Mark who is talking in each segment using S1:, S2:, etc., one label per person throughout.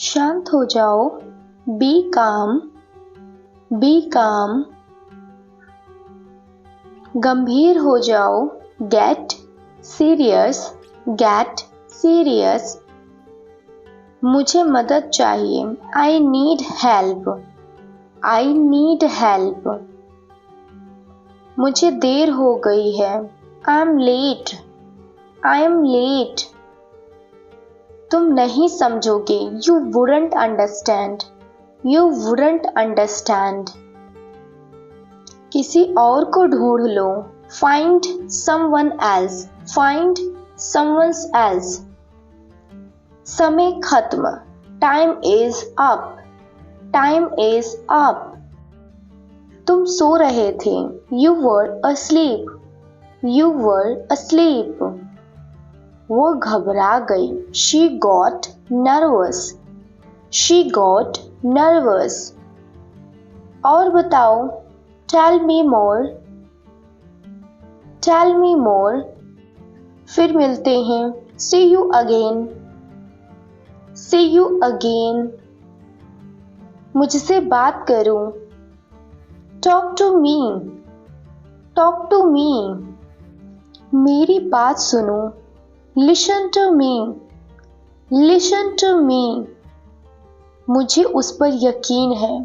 S1: शांत हो जाओ। बी काम, बी काम। गंभीर हो जाओ। Get serious, get serious. मुझे मदद चाहिए। I need help, I need help. मुझे देर हो गई है। I am late, I am late. तुम नहीं समझोगे। You wouldn't understand, you wouldn't understand. किसी और को ढूंढ लो। Find someone else, find someone else. समय खत्म। Time is up, time is up. तुम सो रहे थे। You were asleep, you were asleep. वो घबरा गई। She got nervous, she got nervous. और बताओ। Tell me more, tell me more. फिर मिलते हैं। See you again, see you again. मुझसे बात करो। Talk to me, talk to me. मेरी बात सुनो। Listen to me, listen to me. मुझे उस पर यकीन है।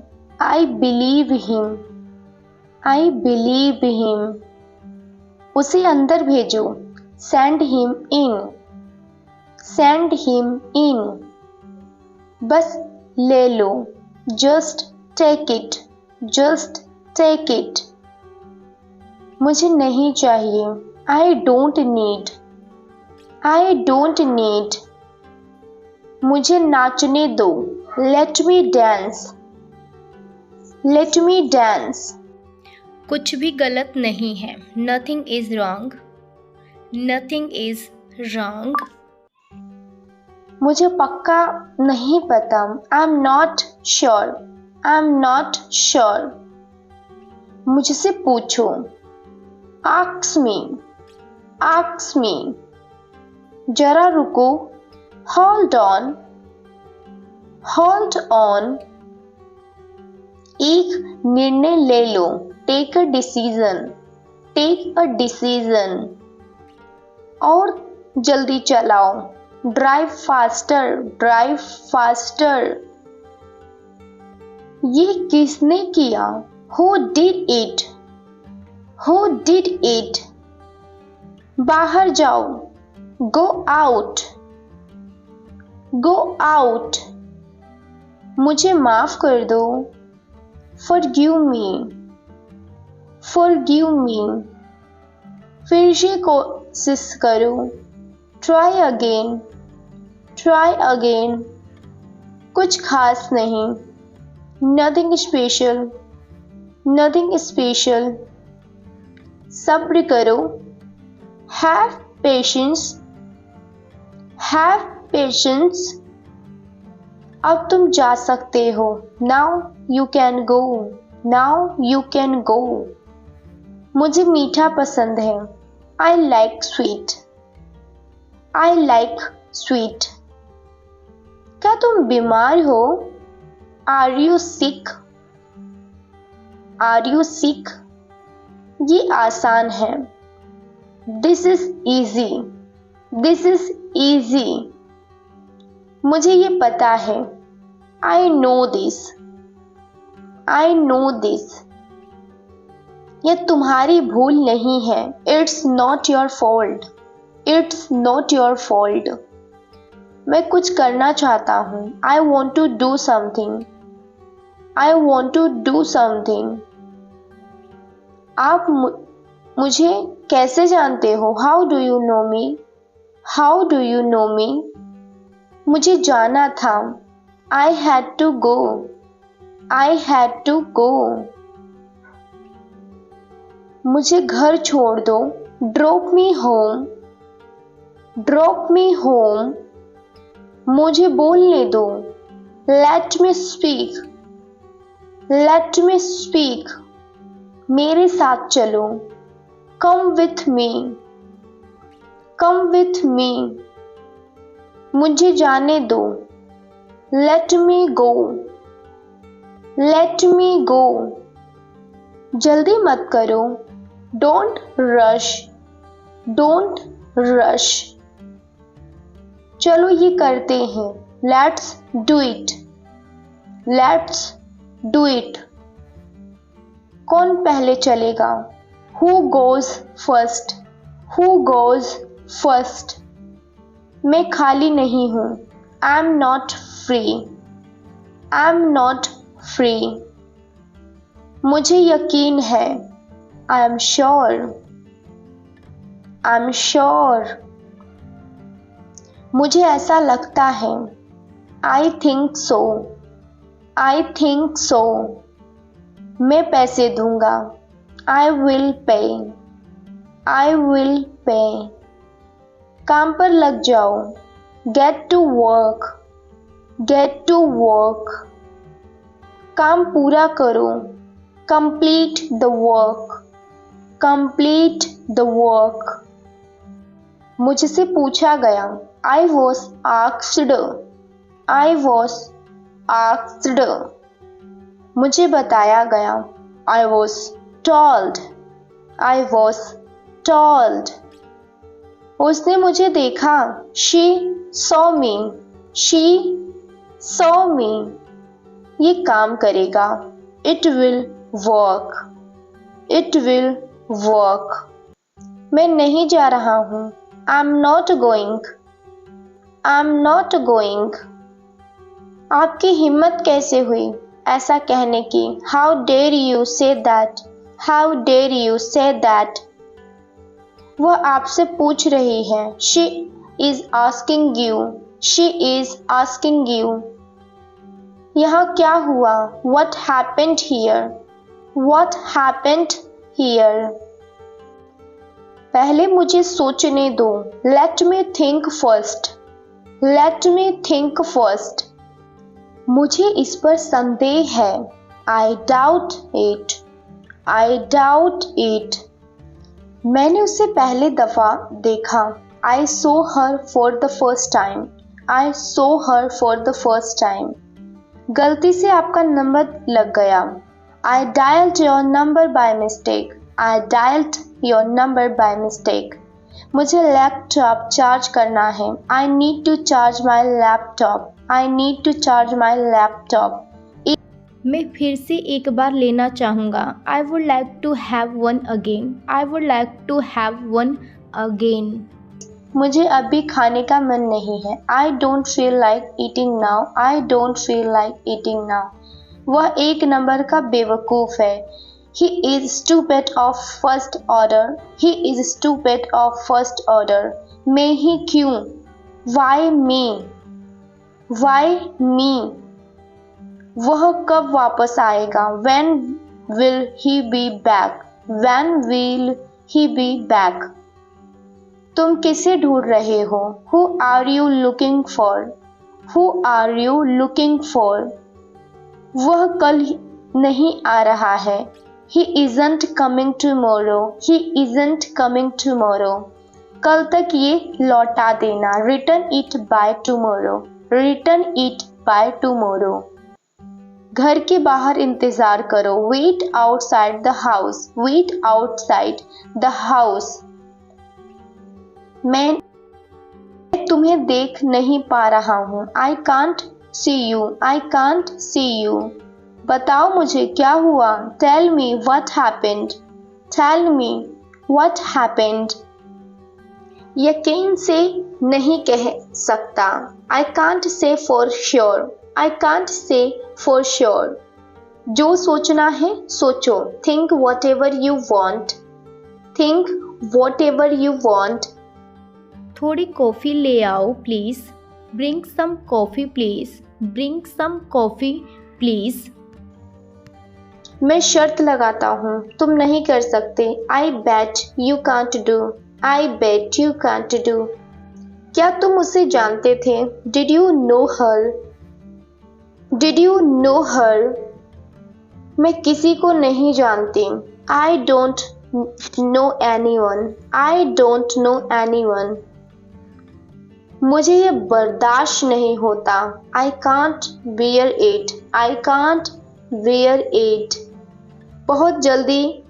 S1: I believe him, I believe him. उसे अंदर भेजो। Send him in, send him in. बस ले लो। Just take it, just take it. मुझे नहीं चाहिए। I don't need, I don't need. मुझे नाचने दो। Let me dance, let me dance. कुछ भी गलत नहीं है। Nothing is wrong, nothing is wrong. मुझे पक्का नहीं पता। I'm not sure, I'm not sure. मुझसे पूछो। Ask me, ask me. जरा रुको। Hold on, hold on. एक निर्णय ले लो। Take a decision, take a decision. और जल्दी चलाओ। Drive faster, drive faster. ये किसने किया? Who did it? Who did it? बाहर जाओ। Go out, go out. मुझे माफ कर दो। Forgive me, forgive me. फिर से कोशिश करो। Try again, try again. कुछ खास नहीं। Nothing special, nothing special. सब्र करो। Have patience, have patience. अब तुम जा सकते हो। Now you can go, now you can go. मुझे मीठा पसंद है। I like sweet, I like sweet. क्या तुम बीमार हो? Are you sick, are you sick? ये आसान है। This is easy, this is easy. मुझे ये पता है। I know this, I know this. यह तुम्हारी भूल नहीं है। It's not your fault, it's not your fault. मैं कुछ करना चाहता हूँ। I want to do something, I want to do something. आप मुझे कैसे जानते हो? How do you know me, how do you know me? मुझे जाना था। I had to go, I had to go. मुझे घर छोड़ दो। Drop me home, drop me home. मुझे बोलने दो। Let me speak, let me speak. मेरे साथ चलो। Come with me, come with me. मुझे जाने दो। Let me go. Let me go. जल्दी मत करो. Don't rush. Don't rush. चलो ये करते हैं. Let's do it. Let's do it. कौन पहले चलेगा? Who goes first? Who goes first? मैं खाली नहीं हूँ. I'm not free. I'm not free. मुझे यकीन है. I'm sure. I'm sure. मुझे ऐसा लगता है. I think so. I think so. मैं पैसे दूंगा. I will pay. I will pay. काम पर लग जाओ. Get to work. Get to work. काम पूरा करो. Complete the work. Complete the work. मुझसे पूछा गया. I was asked. I was asked. मुझे बताया गया. I was told. I was told. उसने मुझे देखा. She saw me. She saw me. ये काम करेगा. It will work. It will work. मैं नहीं जा रहा हूँ. I'm not going. I'm not going. आपकी हिम्मत कैसे हुई ऐसा कहने की? How dare you say that? How dare you say that? वह आपसे पूछ रही है. She is asking you. She is asking you. यहाँ क्या हुआ? What happened here? What happened here? पहले मुझे सोचने दो. Let me think first. Let me think first. मुझे इस पर संदेह है. I doubt it. I doubt it. मैंने उसे पहले दफा देखा. I saw her for the first time. I saw her for the first time. गलती से आपका नंबर लग गया. I dialed your number by mistake. I dialed your number by mistake. मुझे लैपटॉप चार्ज करना है. I need to charge my laptop. I need to charge my laptop. मैं फिर से एक बार लेना चाहूँगा. I would like to have one again. I would like to have one again. मुझे अभी खाने का मन नहीं है. I don't feel like eating now. I don't feel like eating now. वह एक नंबर का बेवकूफ़ है. He is stupid of first order. He is stupid of first order. मैं ही क्यों? Why me? Why me? वह कब वापस आएगा? When will he be back? When will he be back? तुम किसे ढूंढ रहे हो? Who are you looking for? Who are you looking for? वह कल नहीं आ रहा है. He isn't coming tomorrow. He isn't coming tomorrow. कल तक ये लौटा देना. Return it by tomorrow. Return it by tomorrow. घर के बाहर इंतजार करो. Wait outside the house. Wait outside the house. मैं तुम्हें देख नहीं पा रहा हूँ. I can't see you. I can't see you. बताओ मुझे क्या हुआ. Tell me what happened. Tell me what happened. यकीन से नहीं कह सकता. I can't say for sure. I can't say for sure. जो सोचना है सोचो. Think whatever you want. Think whatever you want. थोड़ी कॉफ़ी ले आओ please. Bring some coffee please. Bring some coffee please. मैं शर्त लगाता हूँ तुम नहीं कर सकते. I bet you can't do. I bet you can't do. क्या तुम उसे जानते थे? Did you know her? Did you know her? मैं किसी को नहीं जानती. I don't know anyone. I don't know anyone. मुझे ये बर्दाश्त नहीं होता। I can't bear it, I can't bear it. बहुत जल्दी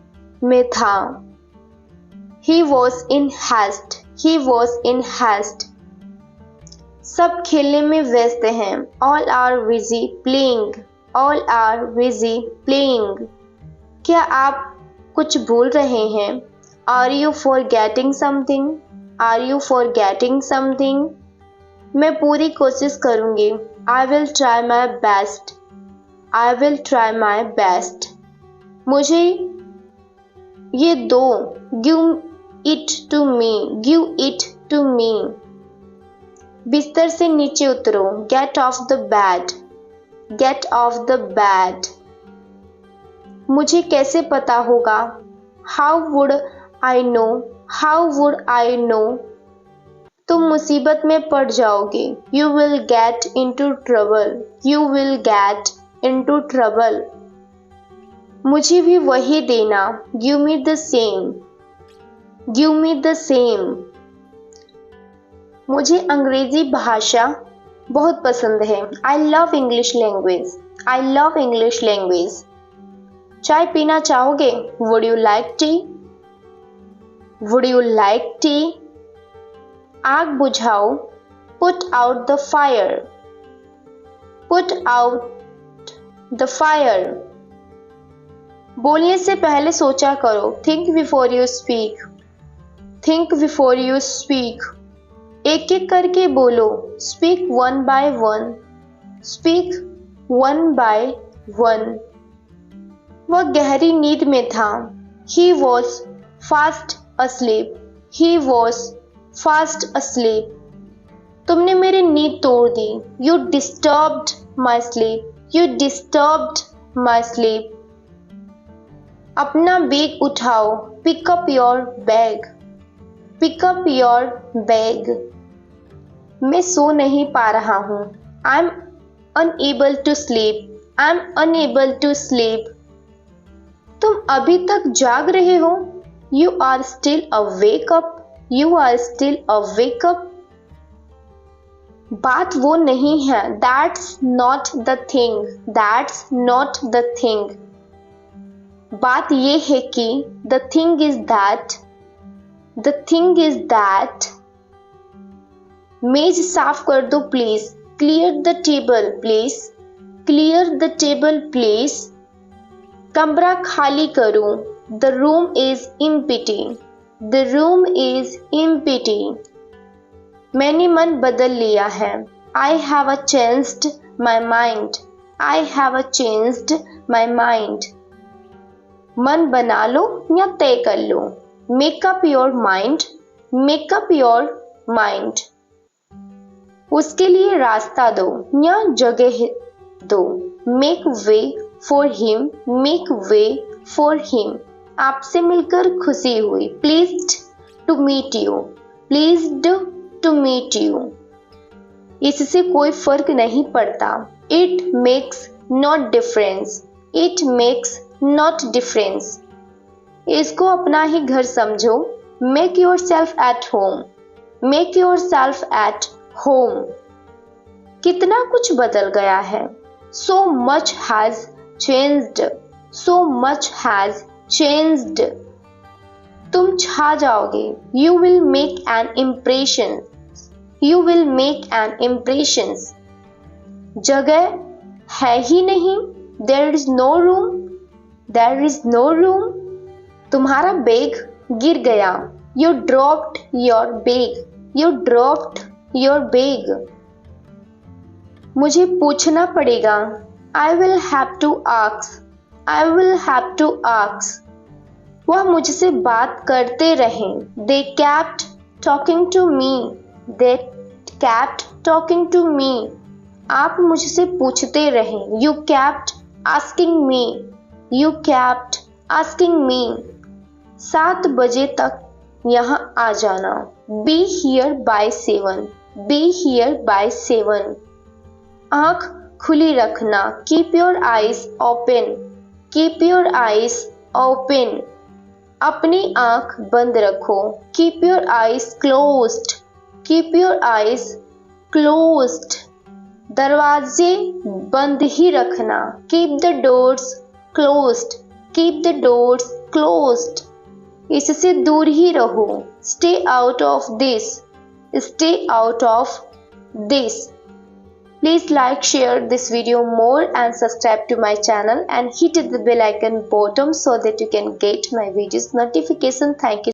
S1: में था। He was in haste, he was in haste. सब खेलने में व्यस्त हैं। All are busy playing, all are busy playing. क्या आप कुछ भूल रहे हैं? Are you forgetting something, are you forgetting something. मैं पूरी कोशिश करूंगी। I will try my best, I will try my best. मुझे ये दो। Give it to me, give it to me. बिस्तर से नीचे उतरो। Get off the bed, get off the bed. मुझे कैसे पता होगा? How would I know, how would I know. तुम मुसीबत में पड़ जाओगे। You will get into trouble, you will get into trouble. मुझे भी वही देना। Give me the same, give me the same. मुझे अंग्रेजी भाषा बहुत पसंद है। I love English language, I love English language. चाय पीना चाहोगे? Would you like tea, would you like tea. आग बुझाओ। Put out the fire, put out the fire. बोलने से पहले सोचा करो। Think before you speak, think before you speak. एक एक करके बोलो। Speak one by one, speak one by one. वह गहरी नींद में था। He was fast asleep, he was fast asleep. तुमने मेरी नींद तोड़ दी। You disturbed my sleep, you disturbed my sleep. अपना बैग उठाओ। Pick up your bag, pick up your bag. मैं सो नहीं पा रहा हूँ। I am unable to sleep, I am unable to sleep. तुम अभी तक जाग रहे हो। You are still awake up, you are still awake up. बात वो नहीं है। That's not the thing, that's not the thing. बात ये है कि the thing is that, the thing is that. मेज साफ कर दो please. Clear the table please, clear the table please. कमरा खाली करो। The room is empty, the room is empty. मैंने मन बदल लिया है। I have changed my mind, I have changed my mind. मन बना लो या तय कर लो। Make up your mind, make up your mind. उसके लिए रास्ता दो या जगह दो। Make way for him, make way for him. आपसे मिलकर खुशी हुई। Pleased to meet you, pleased to meet you. इससे कोई फर्क नहीं पड़ता। It makes not difference, it makes not difference. इसको अपना ही घर समझो। Make yourself at home, make yourself at home. कितना कुछ बदल गया है। So much has changed, so much has changed. तुम छा जाओगे। You will make an impression, you will make an impression. जगह है ही नहीं। There is no room, there is no room. तुम्हारा बैग गिर गया। You dropped your bag, you dropped your bag. मुझे पूछना पड़ेगा। I will have to ask, I will have to ask. वह मुझसे बात करते रहे। They kept talking to me, they kept talking to me. आप मुझसे पूछते रहे। You kept asking me, you kept asking me. 7 बजे तक यहाँ आ जाना। Be here by 7, be here by 7। आँख खुली रखना। Keep your eyes open, keep your eyes open. अपनी आँख बंद रखो। Keep your eyes closed, keep your eyes closed, दरवाजे बंद ही रखना। Keep the doors closed, keep the doors closed, इससे दूर ही रहो। Stay out of this, stay out of this. Please like, share this video more and subscribe to my channel and hit the bell icon bottom so that you can get my videos notification. Thank you.